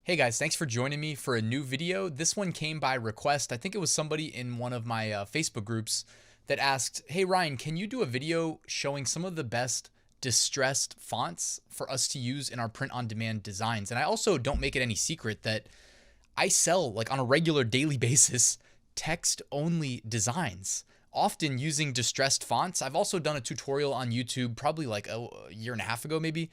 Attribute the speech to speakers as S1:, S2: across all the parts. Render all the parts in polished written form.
S1: Hey guys, thanks for joining me for a new video. This one came by request. I think it was somebody in one of my Facebook groups that asked, hey Ryan, can you do a video showing some of the best distressed fonts for us to use in our print-on-demand designs? And I also don't make it any secret that I sell, like on a regular daily basis, text-only designs, often using distressed fonts. I've also done a tutorial on YouTube probably like a year and a half ago maybe,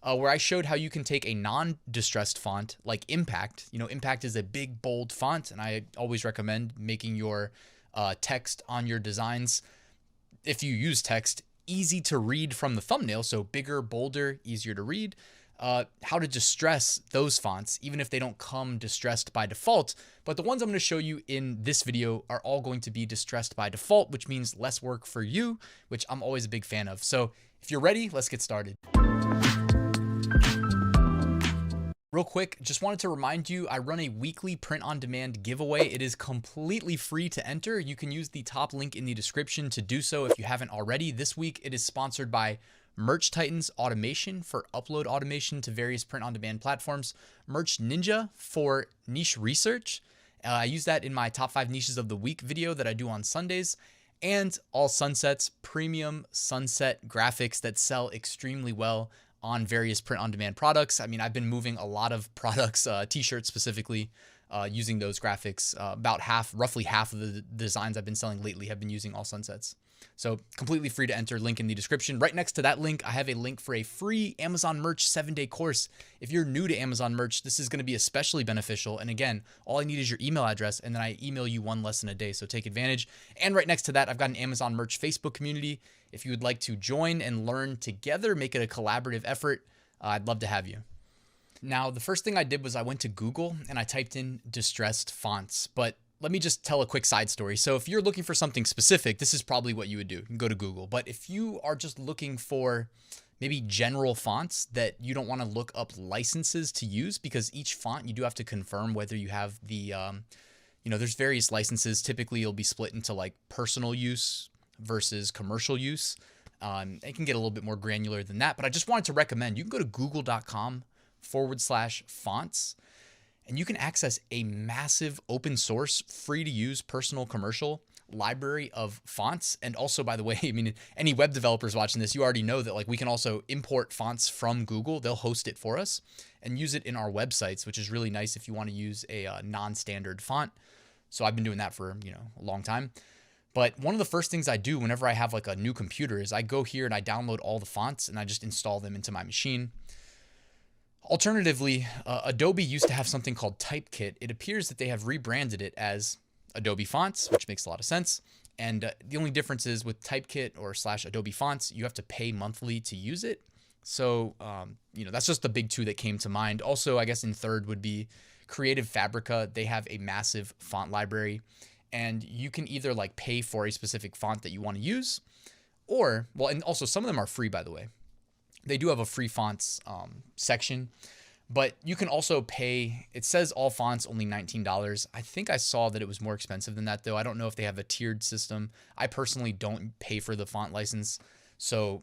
S1: where I showed how you can take a non-distressed font like Impact. You know, Impact is a big, bold font, and I always recommend making your text on your designs, if you use text, easy to read from the thumbnail, so bigger, bolder, easier to read. How to distress those fonts, even if they don't come distressed by default. But the ones I'm going to show you in this video are all going to be distressed by default, which means less work for you, which I'm always a big fan of. So if you're ready, let's get started. Real quick, just wanted to remind you, I run a weekly print-on-demand giveaway. It is completely free to enter. You can use the top link in the description to do so if you haven't already. This week, it is sponsored by Merch Titans Automation for upload automation to various print-on-demand platforms, Merch Ninja for niche research. I use that in my top 5 niches of the week video that I do on Sundays, and All Sunsets, premium sunset graphics that sell extremely well on various print-on-demand products. I mean, I've been moving a lot of products, t-shirts specifically, using those graphics. Roughly half of the designs I've been selling lately have been using All Sunsets. So completely free to enter, link in the description. Right next to that link, I have a link for a free Amazon Merch 7-day course. If you're new to Amazon Merch, this is going to be especially beneficial. And again, all I need is your email address, and then I email you 1 lesson a day, so take advantage. And right next to that, I've got an Amazon Merch Facebook community. If you would like to join and learn together, make it a collaborative effort, I'd love to have you. Now, the first thing I did was I went to Google and I typed in distressed fonts, but let me just tell a quick side story. So if you're looking for something specific, this is probably what you would do. You can go to Google. But if you are just looking for maybe general fonts that you don't want to look up licenses to use, because each font you do have to confirm whether you have the, there's various licenses. Typically, it'll be split into like personal use versus commercial use. It can get a little bit more granular than that, but I just wanted to recommend you can go to google.com/fonts. And you can access a massive open source, free to use personal commercial library of fonts. And also, by the way, I mean, any web developers watching this, you already know that like we can also import fonts from Google. They'll host it for us and use it in our websites, which is really nice if you want to use a non-standard font. So I've been doing that for, a long time. But one of the first things I do whenever I have like a new computer is I go here and I download all the fonts and I just install them into my machine. Alternatively, Adobe used to have something called Typekit. It appears that they have rebranded it as Adobe Fonts, which makes a lot of sense. And the only difference is with Typekit or /Adobe Fonts, you have to pay monthly to use it. So, that's just the big two that came to mind. Also, I guess in third would be Creative Fabrica. They have a massive font library, and you can either like pay for a specific font that you want to use, or, well, and also some of them are free, by the way. They do have a free fonts section, but you can also pay. It says all fonts only $19. I think I saw that it was more expensive than that, though. I don't know if they have a tiered system. I personally don't pay for the font license. So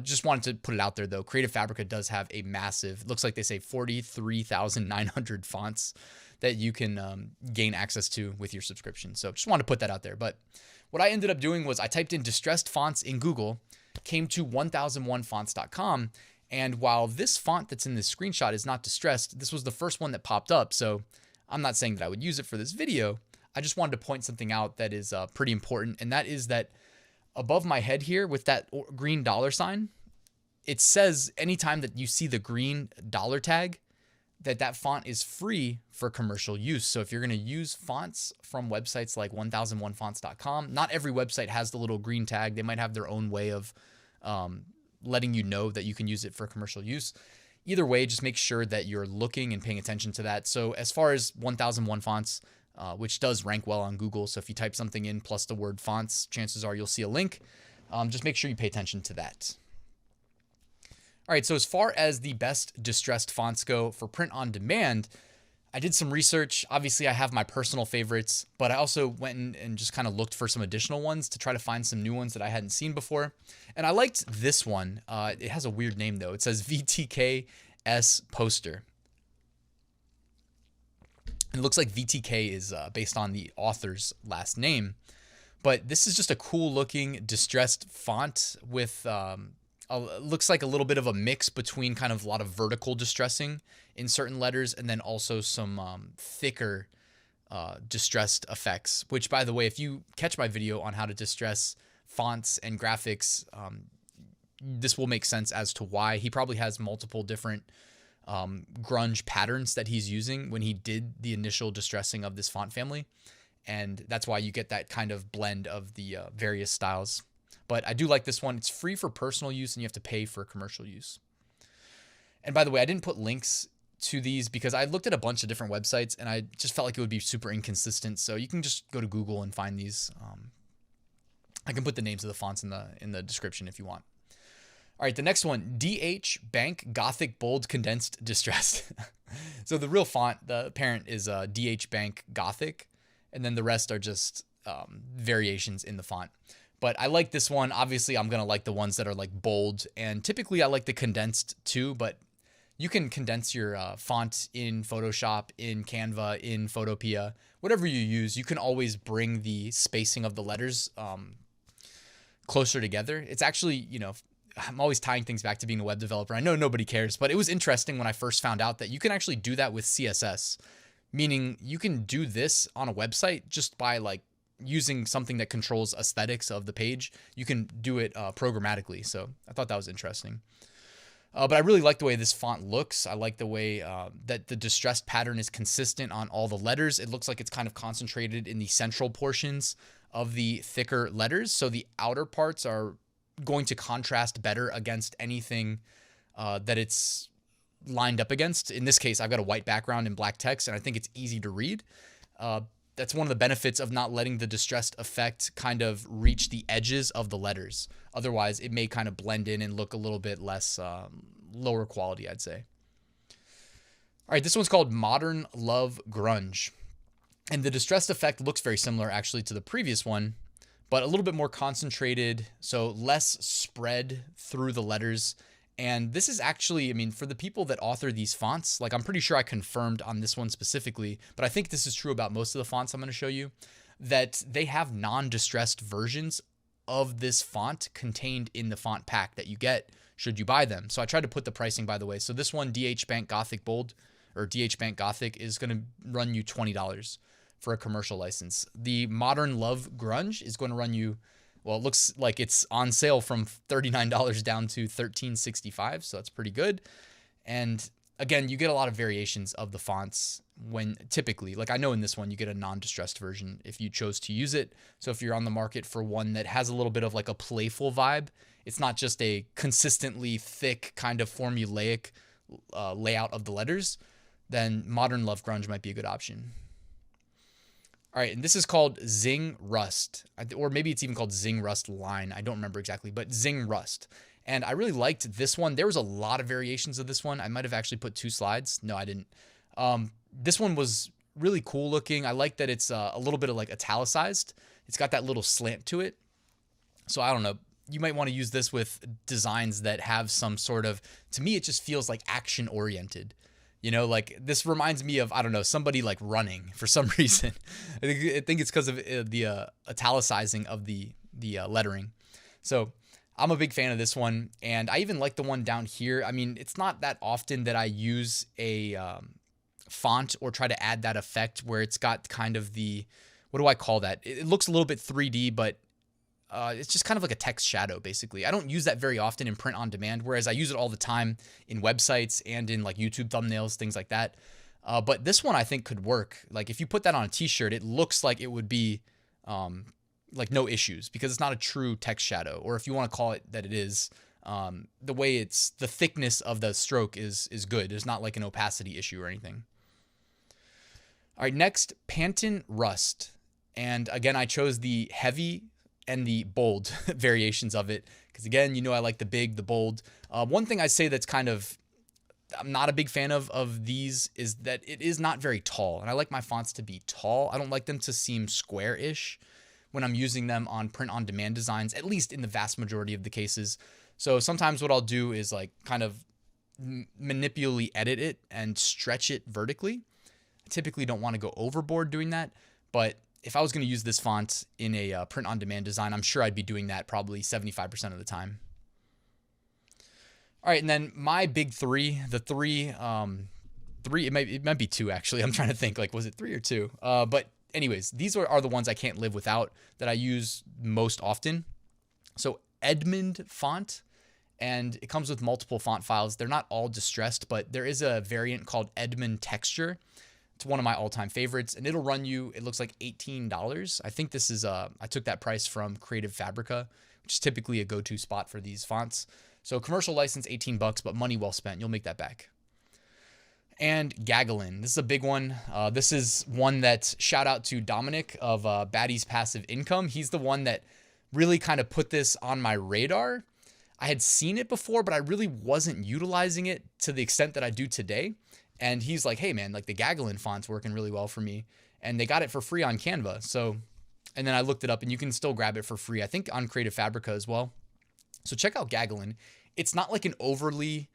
S1: just wanted to put it out there, though. Creative Fabrica does have a massive, looks like they say 43,900 fonts that you can gain access to with your subscription. So just wanted to put that out there. But what I ended up doing was I typed in distressed fonts in Google, came to 1001fonts.com, and while this font that's in this screenshot is not distressed, this was the first one that popped up. So I'm not saying that I would use it for this video. I just wanted to point something out that is pretty important, and that is that above my head here with that green $sign, it says anytime that you see the green dollar tag, that font is free for commercial use. So if you're going to use fonts from websites like 1001fonts.com, not every website has the little green tag. They might have their own way of letting you know that you can use it for commercial use. Either way, just make sure that you're looking and paying attention to that. So as far as 1001 fonts, which does rank well on Google, so if you type something in plus the word fonts, chances are you'll see a link. Just make sure you pay attention to that. All right, so as far as the best distressed fonts go for print on demand, I did some research. Obviously, I have my personal favorites, but I also went and just kind of looked for some additional ones to try to find some new ones that I hadn't seen before. And I liked this one. It has a weird name, though. It says VTKSPOSTER. And it looks like VTK is based on the author's last name. But this is just a cool looking distressed font with looks like a little bit of a mix between kind of a lot of vertical distressing in certain letters and then also some thicker distressed effects, which, by the way, if you catch my video on how to distress fonts and graphics, this will make sense as to why. He probably has multiple different grunge patterns that he's using when he did the initial distressing of this font family. And that's why you get that kind of blend of the various styles. But I do like this one. It's free for personal use and you have to pay for commercial use. And by the way, I didn't put links to these because I looked at a bunch of different websites and I just felt like it would be super inconsistent. So you can just go to Google and find these. I can put the names of the fonts in the description if you want. All right, the next one, DH Bank Gothic Bold Condensed Distressed. So the real font, the parent is DH Bank Gothic, and then the rest are just variations in the font. But I like this one. Obviously, I'm going to like the ones that are like bold, and typically I like the condensed too, but you can condense your font in Photoshop, in Canva, in Photopea, whatever you use. You can always bring the spacing of the letters closer together. It's actually, you know, I'm always tying things back to being a web developer. I know nobody cares, but it was interesting when I first found out that you can actually do that with CSS, meaning you can do this on a website just by like using something that controls aesthetics of the page. You can do it programmatically. So I thought that was interesting. But I really like the way this font looks. I like the way that the distressed pattern is consistent on all the letters. It looks like it's kind of concentrated in the central portions of the thicker letters. So the outer parts are going to contrast better against anything that it's lined up against. In this case, I've got a white background and black text, and I think it's easy to read. That's one of the benefits of not letting the distressed effect kind of reach the edges of the letters. Otherwise, it may kind of blend in and look a little bit less lower quality, I'd say. All right, this one's called Modern Love Grunge. And the distressed effect looks very similar actually to the previous one, but a little bit more concentrated, so less spread through the letters. And this is actually, I mean, for the people that author these fonts, like I'm pretty sure I confirmed on this one specifically, but I think this is true about most of the fonts I'm going to show you, that they have non-distressed versions of this font contained in the font pack that you get should you buy them. So I tried to put the pricing, by the way. So this one, DH Bank Gothic Bold, or DH Bank Gothic, is going to run you $20 for a commercial license. The Modern Love Grunge is going to run you, well, it looks like it's on sale from $39 down to $13.65, so that's pretty good. And again, you get a lot of variations of the fonts when typically, like I know in this one, you get a non-distressed version if you chose to use it. So if you're on the market for one that has a little bit of like a playful vibe, it's not just a consistently thick kind of formulaic layout of the letters, then Modern Love Grunge might be a good option. All right, and this is called Zing Rust, or maybe it's even called Zing Rust Line. I don't remember exactly, but Zing Rust. And I really liked this one. There was a lot of variations of this one. I might have actually put 2 slides. No, I didn't. This one was really cool looking. I like that it's a little bit of like italicized. It's got that little slant to it. So I don't know. You might want to use this with designs that have some sort of, to me, it just feels like action oriented. You know, like this reminds me of, I don't know, somebody like running for some reason. I think it's because of the italicizing of the lettering. So I'm a big fan of this one. And I even like the one down here. I mean, it's not that often that I use a font or try to add that effect where it's got kind of the, what do I call that? It looks a little bit 3D, but it's just kind of like a text shadow, basically. I don't use that very often in print on demand, whereas I use it all the time in websites and in like YouTube thumbnails, things like that. But this one I think could work. Like if you put that on a t-shirt, it looks like it would be like no issues because it's not a true text shadow. Or if you want to call it that it is, the way it's, the thickness of the stroke is good. There's not like an opacity issue or anything. All right, next, Pont Rust. And again, I chose the heavy and the bold variations of it. Because again, you know I like the big, the bold. One thing I say that's kind of, I'm not a big fan of these is that it is not very tall. And I like my fonts to be tall. I don't like them to seem square-ish when I'm using them on print-on-demand designs, at least in the vast majority of the cases. So sometimes what I'll do is like kind of manipulally edit it and stretch it vertically. I typically don't want to go overboard doing that, but if I was going to use this font in a print-on-demand design, I'm sure I'd be doing that probably 75% of the time. All right, and then my big three, the three, it might be two actually. I'm trying to think, like, was it 3 or 2? But anyways, these are the ones I can't live without that I use most often. So EDMUND font, and it comes with multiple font files. They're not all distressed, but there is a variant called EDMUND Texture. It's one of my all-time favorites, and it'll run you, it looks like $18. I think this is, I took that price from Creative Fabrica, which is typically a go-to spot for these fonts. So commercial license, $18, but money well spent. You'll make that back. And GAGALIN. This is a big one. This is one that, shout out to Dominic of Baddie's Passive Income. He's the one that really kind of put this on my radar. I had seen it before, but I really wasn't utilizing it to the extent that I do today. And he's like, hey man, like the GAGALIN font's working really well for me. And they got it for free on Canva. So, and then I looked it up, and you can still grab it for free, I think on Creative Fabrica as well. So check out GAGALIN. It's not like an overly,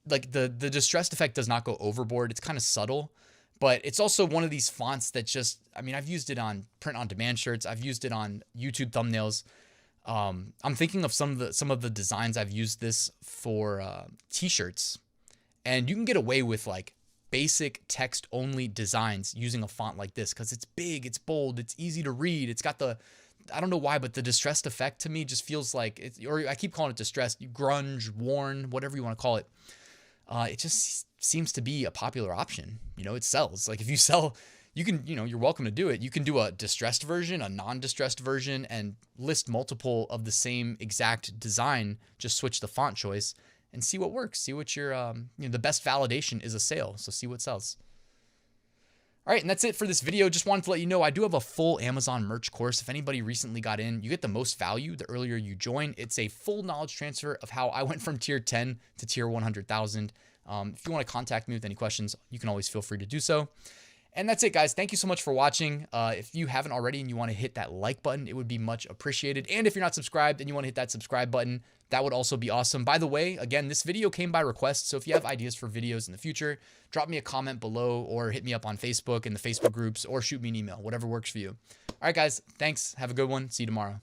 S1: like the distressed effect does not go overboard. It's kind of subtle, but it's also one of these fonts that just, I mean, I've used it on print on demand shirts. I've used it on YouTube thumbnails. I'm thinking of some of the designs I've used this for t-shirts, and you can get away with like basic text only designs using a font like this because it's big, it's bold, it's easy to read. It's got the, I don't know why, but the distressed effect to me just feels like it's, or I keep calling it distressed, grunge, worn, whatever you want to call it. It just seems to be a popular option. You know, it sells. Like if you sell, you can, you know, you're welcome to do it. You can do a distressed version, a non-distressed version, and list multiple of the same exact design. Just switch the font choice and see what works. See what your, you know, the best validation is a sale. So see what sells. All right, and that's it for this video. Just wanted to let you know I do have a full Amazon merch course. If anybody recently got in, you get the most value the earlier you join. It's a full knowledge transfer of how I went from tier 10 to tier 100,000. If you want to contact me with any questions, you can always feel free to do so. And that's it, guys. Thank you so much for watching. If you haven't already and you want to hit that like button, it would be much appreciated. And if you're not subscribed and you want to hit that subscribe button, that would also be awesome. By the way, again, this video came by request. So if you have ideas for videos in the future, drop me a comment below or hit me up on Facebook in the Facebook groups or shoot me an email, whatever works for you. All right, guys. Thanks. Have a good one. See you tomorrow.